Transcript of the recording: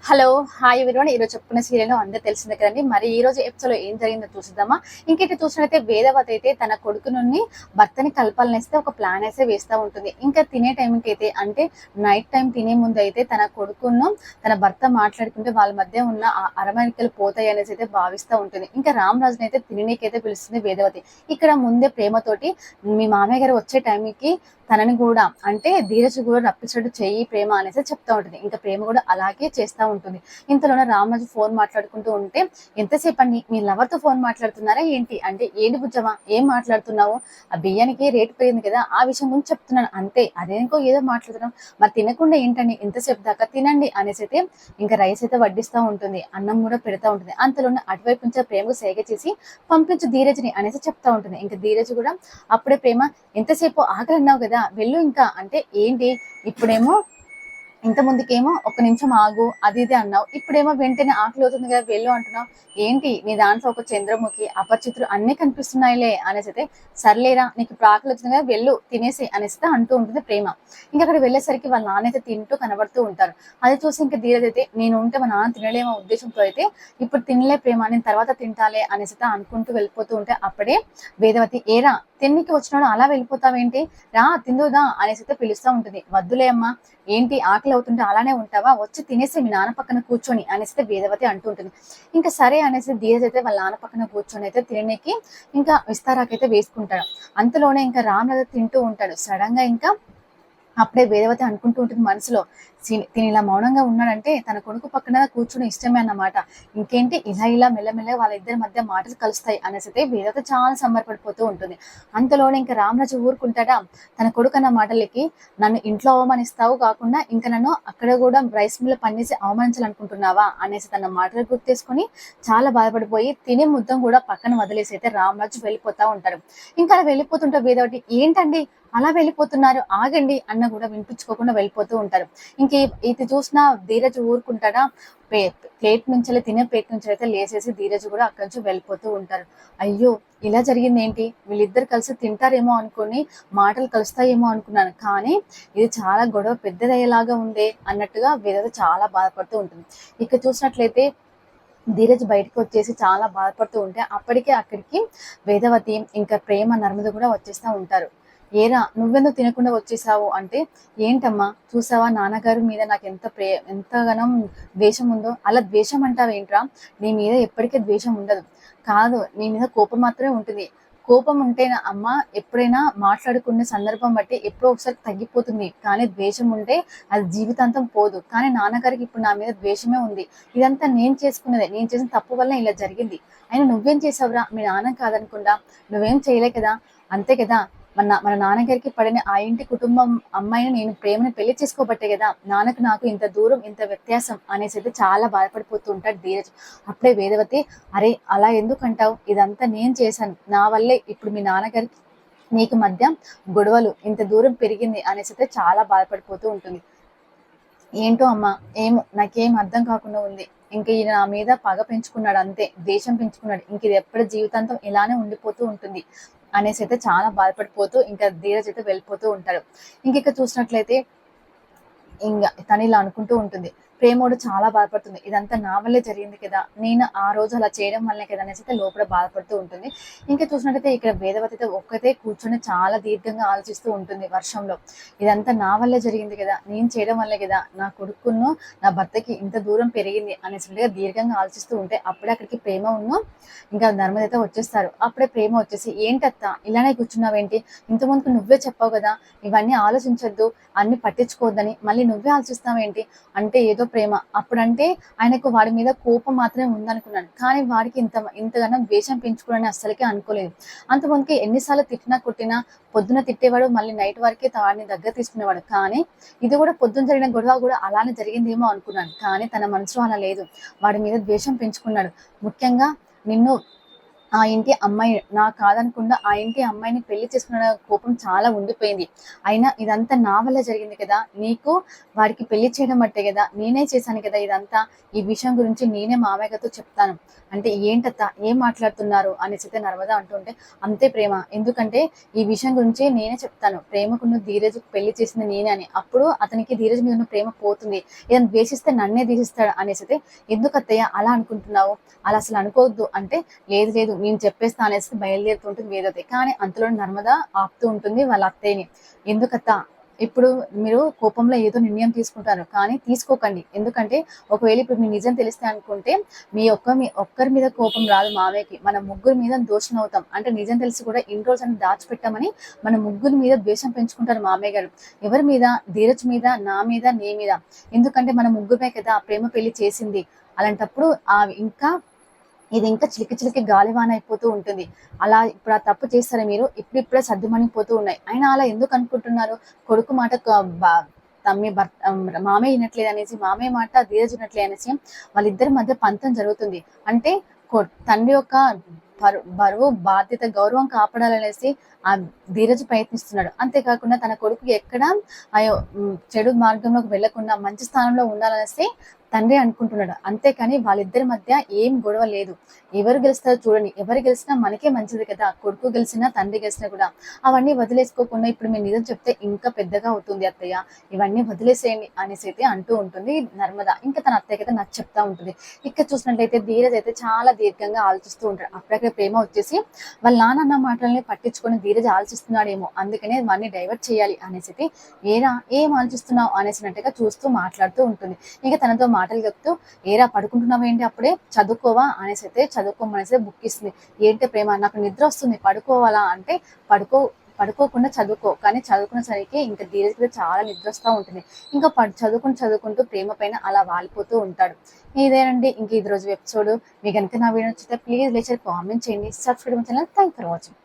Hello hi everyone ఈరోజు చెప్పుకున్న serial అందరూ తెలిసిందే కదండి. మరి ఈ రోజు ఎపిసోడ్ లో ఏం జరిగిందో చూసిద్దామా. ఇంకైతే చూసినట్లయితే వేదవతి అయితే తన కొడుకు నుండి భర్తని కలపాలనేస్తే ఒక ప్లాన్ అయితే వేస్తూ ఉంటుంది. ఇంకా తినే టైంకి అయితే అంటే నైట్ టైం తినే ముందు అయితే తన కొడుకును తన భర్త మాట్లాడుకుంటే వాళ్ళ మధ్య ఉన్న అరమరికలు పోతాయి అనేసి అయితే భావిస్తూ ఉంటుంది. ఇంకా రామరాజుని అయితే తిననీకైతే పిలుస్తుంది వేదవతి. ఇక్కడ ముందే ప్రేమతోటి మీ మామయ్య గారు వచ్చే టైంకి తనని కూడా అంటే ధీరజ్ కూడా రప్పించట్టు చెయ్యి ప్రేమ అనేసి చెప్తా ఉంటుంది. ఇంకా ప్రేమ కూడా అలాగే చేస్తూ ఉంటుంది. ఇంతలోనే రామరాజు ఫోన్ మాట్లాడుకుంటూ ఉంటే, ఎంతసేపు అండి మీ లవర్ తో ఫోన్ మాట్లాడుతున్నారా ఏంటి అంటే, ఏంటి బుజ్జమా ఏం మాట్లాడుతున్నావు, ఆ బియ్యానికి రేటు పెరిగింది కదా ఆ విషయం గురించి చెప్తున్నాను అంతే, అదేంకో ఏదో మాట్లాడుతున్నాం, మరి తినకుండా ఏంటండి ఎంతసేపు దాకా తినండి అనేసి అయితే ఇంకా రైస్ అయితే వడ్డిస్తూ ఉంటుంది, అన్నం కూడా పెడతా ఉంటుంది. అంతలోనే అటువైపు నుంచి ప్రేమకు సేగ చేసి పంపించు ధీరజ్ని అనేసి చెప్తా ఉంటుంది. ఇంకా ధీరజ్ కూడా అప్పుడే ప్రేమ ఎంతసేపు ఆకలి అన్నావు కదా వెళ్ళు ఇంకా అంటే ఏంటి ఇప్పుడేమో ఇంత ముందుకేమో ఒక నిమిషం ఆగు అది ఇది అన్నావు, ఇప్పుడేమో వెంటనే ఆకలి అవుతుంది కదా వెళ్ళు అంటున్నావు, ఏంటి నీ దాంట్లో ఒక చంద్రముఖి అపరిచితులు అన్ని కనిపిస్తున్నాయిలే అనేసి అయితే, సర్లేరా నీకు ఇప్పుడు ఆకలి వచ్చింది కదా వెళ్ళు తినేసి అనేసి అంటూ ఉంటుంది ప్రేమ. ఇంకా అక్కడ వెళ్ళేసరికి వాళ్ళ నాన్న అయితే తింటూ కనబడుతూ ఉంటారు. అది చూసి ఇంకా ధీరజ్ అయితే నేను ఉంటే మా నాన్న తినలేమో ఉద్దేశంతో అయితే ఇప్పుడు తినలే ప్రేమ నేను తర్వాత తింటాలే అనేసి అనుకుంటూ వెళ్ళిపోతూ ఉంటే అప్పుడే వేదవతి ఏరా తిన్నికి వచ్చినాడు అలా వెళ్ళిపోతావేంటి, రా తిందుదా అనేసి అయితే పిలుస్తూ ఉంటుంది. వద్దులే అమ్మా ఏంటి ఆకలి అవుతుంటే అలానే ఉంటావా వచ్చి తినేసి మీ నాన్న పక్కన కూర్చొని అనేసి వేదవతి అంటూ ఉంటుంది. ఇంకా సరే అనేసి ధీరజ్ అయితే వాళ్ళ నాన్న పక్కన కూర్చొని అయితే తినడానికి ఇంకా విస్తారాకైతే వేసుకుంటాడు. అంతలోనే ఇంకా రామ్ తింటూ ఉంటాడు. సడన్ గా ఇంకా అప్పుడే వేదవతి అనుకుంటూ ఉంటుంది మనసులో, తిని ఇలా మౌనంగా ఉన్నాడంటే తన కొడుకు పక్కన కూర్చుని ఇష్టమే అన్నమాట, ఇంకేంటి ఇలా ఇలా మెల్లమెల్లగా వాళ్ళిద్దరి మధ్య మాటలు కలుస్తాయి అనేసి వేదవతి చాలా సంబరపడిపోతూ ఉంటుంది. అంతలోనే ఇంకా రామరాజు ఊరుకుంటాడా, తన కొడుకు అన్న మాటలకి నన్ను ఇంట్లో అవమానిస్తావు కాకుండా ఇంకా నన్ను అక్కడ కూడా రైస్ మిల్ పనిచేసి అవమానించాలనుకుంటున్నావా అనేసి తన మాటలు గుర్తేసుకొని చాలా బాధపడిపోయి తినే ముద్దం కూడా పక్కన వదిలేసి అయితే రామరాజు వెళ్ళిపోతా ఉంటారు. ఇంకా అలా వెళ్ళిపోతుంటే వేదవతి ఏంటండి అలా వెళ్ళిపోతున్నారు ఆగండి అన్న కూడా వినిపించుకోకుండా వెళ్ళిపోతూ ఉంటారు. ఇంక ఇది చూసిన ధీరజ్ ఊరుకుంటాడా, ప్లేట్ నుంచి తినే ప్లేట్ నుంచి అయితే లేచేసి ధీరజ్ కూడా అక్కడి నుంచి వెళ్ళిపోతూ ఉంటారు. అయ్యో ఇలా జరిగింది ఏంటి, వీళ్ళిద్దరు కలిసి తింటారేమో అనుకుని మాటలు కలుస్తాయేమో అనుకున్నాను, కానీ ఇది చాలా గొడవ పెద్దదయ్యేలాగా ఉందే అన్నట్టుగా వేదవతి చాలా బాధపడుతూ ఉంటుంది. ఇక చూసినట్లయితే ధీరజ్ బయటకు వచ్చేసి చాలా బాధపడుతూ ఉంటే అప్పటికే అక్కడికి వేదవతి ఇంకా ప్రేమ నర్మద కూడా వచ్చేస్తూ ఉంటారు. ఏరా నువ్వెందుకు తినకుండా వచ్చేసావు అంటే, ఏంటమ్మా చూసావా నాన్నగారు మీద నాకు ఎంతగానం ద్వేషం ఉందో, అలా ద్వేషం అంటావేంట్రా, నీ మీద ఎప్పటికీ ద్వేషం ఉండదు, కాదు నీ మీద కోపం మాత్రమే ఉంటుంది, కోపం ఉంటేనా అమ్మ ఎప్పుడైనా మాట్లాడుకునే సందర్భం బట్టి ఎప్పుడో ఒకసారి తగ్గిపోతుంది, కానీ ద్వేషం ఉంటే అది జీవితాంతం పోదు, కానీ నాన్నగారికి ఇప్పుడు నా మీద ద్వేషమే ఉంది, ఇదంతా నేను చేసుకున్నదే, నేను చేసిన తప్పు వల్ల ఇలా జరిగింది, అయినా నువ్వేం చేసావురా మీ నాన్న కాదనుకుండా, నువ్వేం చేయలే కదా, అంతే కదా, మన నాన్నగారికి పడిన ఆ ఇంటి కుటుంబం అమ్మాయిని నేను ప్రేమని పెళ్లి చేసుకోబట్టే కదా నాన్నకు నాకు ఇంత దూరం ఇంత వ్యత్యాసం అనేసి అయితే చాలా బాధపడిపోతూ ఉంటాడు ధీరజ్. అప్పుడే వేదవతి అరే అలా ఎందుకు అంటావు, ఇదంతా నేను చేశాను, నా వల్లే ఇప్పుడు మీ నాన్నగారికి నీకు మధ్య గొడవలు ఇంత దూరం పెరిగింది అనేసి అయితే చాలా బాధపడిపోతూ ఉంటుంది. ఏంటో అమ్మా ఏమో నాకేం అర్థం కాకుండా ఉంది, ఇంక ఈయన నా మీద పగ పెంచుకున్నాడు అంతే, ద్వేషం పెంచుకున్నాడు, ఇంక ఇది ఎప్పటి జీవితాంతం ఇలానే ఉండిపోతూ ఉంటుంది అనేసి అయితే చాలా బాధపడిపోతూ ఇంకా ధీరజ్ అయితే వెళ్ళిపోతూ ఉంటాడు. ఇంక చూసినట్లయితే ఇంకా తను ఇలా అనుకుంటూ ఉంటుంది, ప్రేమోడు చాలా బాధపడుతుంది, ఇదంతా నా వల్లే జరిగింది కదా, నేను ఆ రోజు అలా చేయడం వల్లే కదా అనేసి అయితే లోపల బాధపడుతూ ఉంటుంది. ఇంకా చూసినట్టయితే ఇక్కడ వేదవతి అయితే ఒక్కతే కూర్చొని చాలా దీర్ఘంగా ఆలోచిస్తూ ఉంటుంది వర్షంలో, ఇదంతా నా వల్లే జరిగింది కదా, నేను చేయడం వల్లే కదా నా కొడుకును నా భర్తకి ఇంత దూరం పెరిగింది అనేసి దీర్ఘంగా ఆలోచిస్తూ ఉంటే అప్పుడే అక్కడికి ప్రేమ ఇంకా నర్మద అయితే వచ్చేస్తారు. అప్పుడే ప్రేమ వచ్చేసి ఏంటత్తా ఇలానే కూర్చున్నావేంటి, ఇంతకుముందుకు నువ్వే చెప్పావు కదా ఇవన్నీ ఆలోచించొద్దు అన్ని పట్టించుకోవద్దని, మళ్ళీ నువ్వే ఆలోచిస్తావేంటి అంటే, ఏదో ప్రేమ అప్పుడంటే ఆయనకు వాడి మీద కోపం మాత్రమే ఉందనుకున్నాను, కానీ వాడికి ఇంతగానో ద్వేషం పెంచుకోవాలని అస్సలకే అనుకోలేదు, అంతమందికి ఎన్నిసార్లు తిట్టినా కొట్టినా పొద్దున తిట్టేవాడు మళ్ళీ నైట్ వరకే వాడిని దగ్గర తీసుకునేవాడు, కానీ ఇది కూడా పొద్దున జరిగిన గొడవ కూడా అలానే జరిగిందేమో అనుకున్నాను, కానీ తన మనసులో అలా లేదు, వాడి మీద ద్వేషం పెంచుకున్నాడు, ముఖ్యంగా నిన్ను ఆ ఇంటి అమ్మాయి నా కాదనకుండా ఆ ఇంటి అమ్మాయిని పెళ్లి చేసుకున్న కోపం చాలా ఉండిపోయింది. అయినా ఇదంతా నా వల్ల జరిగింది కదా! నీకు వాడికి పెళ్లి చేయడం బట్టే కదా! నేనే చేశాను కదా ఇదంతా. ఈ విషయం గురించి నేనే మామయ్య గారితో చెప్తాను. అంటే ఏంటత్త ఏం మాట్లాడుతున్నారు అనేసైతే నర్మద అంటుంటే, అంతే ప్రేమ. ఎందుకంటే ఈ విషయం గురించి నేనే చెప్తాను. ప్రేమకున్న ధీరజ్‌కి పెళ్లి చేసింది నేనే అని. అప్పుడు అతనికి ధీరజ్ మీద ఉన్న ప్రేమ పోతుంది. ఇతను ద్వేషిస్తే నన్నే ద్వేషిస్తాడు అనేసైతే, ఎందుకు అత్తయ్య అలా అనుకుంటున్నావు? అలా అసలు అనుకోవద్దు అంటే, లేదు లేదు నేను చెప్పేస్తా అనేసి బయలుదేరుతుంటుంది వేదవతి. కానీ అంతలో నర్మద ఆపుతూ ఉంటుంది వాళ్ళ అత్తయ్యని. ఎందుకత్త ఇప్పుడు మీరు కోపంలో ఏదో నిర్ణయం తీసుకుంటారు, కానీ తీసుకోకండి. ఎందుకంటే ఒకవేళ ఇప్పుడు మీ నిజం తెలిస్తే అనుకుంటే మీ ఒక్కరి మీద కోపం రాదు మావయ్యకి, మన ముగ్గురు మీద దోషం అవుతాం. అంటే నిజం తెలిసి కూడా ఇన్ని రోజులు దాచిపెట్టామని మన ముగ్గురి మీద ద్వేషం పెంచుకుంటారు మామయ్య గారు. ఎవరి మీద? ధీరజ్ మీద, నా మీద, నీ మీద. ఎందుకంటే మన ముగ్గురమే కదా ఆ ప్రేమ పెళ్లి చేసింది. అలాంటప్పుడు ఇంకా ఇది ఇంకా చిలికి చిలికి గాలివాన అయిపోతూ ఉంటుంది. అలా ఇప్పుడు ఆ తప్పు చేస్తారా మీరు? ఇప్పుడిప్పుడే సర్దుమణిగిపోతూ ఉన్నాయి. అయినా అలా ఎందుకు అనుకుంటున్నారు? కొడుకు మాట మామయ్య వినట్లేదు అనేసి, మామయ్య మాట ధీరజ్ వినట్లేదు అనేసి వాళ్ళిద్దరి మధ్య పంతం జరుగుతుంది. అంటే తండ్రి యొక్క బరువు, బాధ్యత, గౌరవం కాపాడాలనేసి ఆ ధీరజ్ ప్రయత్నిస్తున్నాడు. అంతేకాకుండా తన కొడుకు ఎక్కడ చెడు మార్గంలోకి వెళ్లకుండా మంచి స్థానంలో ఉండాలనేసి తండ్రి అనుకుంటున్నాడు. అంతేకాని వాళ్ళిద్దరి మధ్య ఏం గొడవ లేదు. ఎవరు గెలుస్తారో చూడండి. ఎవరు గెలిచినా మనకే మంచిది కదా. కొడుకు గెలిచినా తండ్రి గెలిచినా కూడా. అవన్నీ వదిలేసుకోకుండా ఇప్పుడు మీరు నిజం చెప్తే ఇంకా పెద్దగా అవుతుంది అత్తయ్య, ఇవన్నీ వదిలేసేయండి అనేసి అయితే అంటూ ఉంటుంది నర్మద. ఇంకా తన అత్తయ్య అయితే నాకు చెప్తా ఉంటుంది. ఇక్కడ చూసినట్లయితే ధీరజ్ అయితే చాలా దీర్ఘంగా ఆలోచిస్తూ ఉంటాడు. అప్పుడక్కడ ప్రేమ వచ్చేసి వాళ్ళ నాన్న అన్న మాటల్ని పట్టించుకొని ధీరజ్ ఆలోచిస్తున్నాడేమో, అందుకనే వాడిని డైవర్ట్ చేయాలి అనేసి ఏరా ఏం ఆలోచిస్తున్నావు అనేసినట్టుగా చూస్తూ మాట్లాడుతూ ఉంటుంది. ఇంకా తనతో మాటలు చెప్తూ, ఏరా పడుకుంటున్నావేంటి అప్పుడే, చదువుకోవా అనేసి అయితే చదువుకోమనేసి బుక్ ఇస్తుంది. ఏంటి ప్రేమ నాకు నిద్ర వస్తుంది పడుకోవాలా అంటే, పడుకోకుండా చదువుకో. కానీ చదువుకునేసరికి ఇంకా ధీరజ్ చాలా నిద్ర వస్తూ ఉంటుంది. ఇంకా చదువుకుంటూ ప్రేమ పైన అలా వాలిపోతూ ఉంటాడు. ఇదేనండి ఇంక ఇది రోజు ఎపిసోడ్. మీకు కనుక నా వీడియో నచ్చితే ప్లీజ్ లేచర్ కామెంట్ చేయండి, subscribe channel. Thank for watching.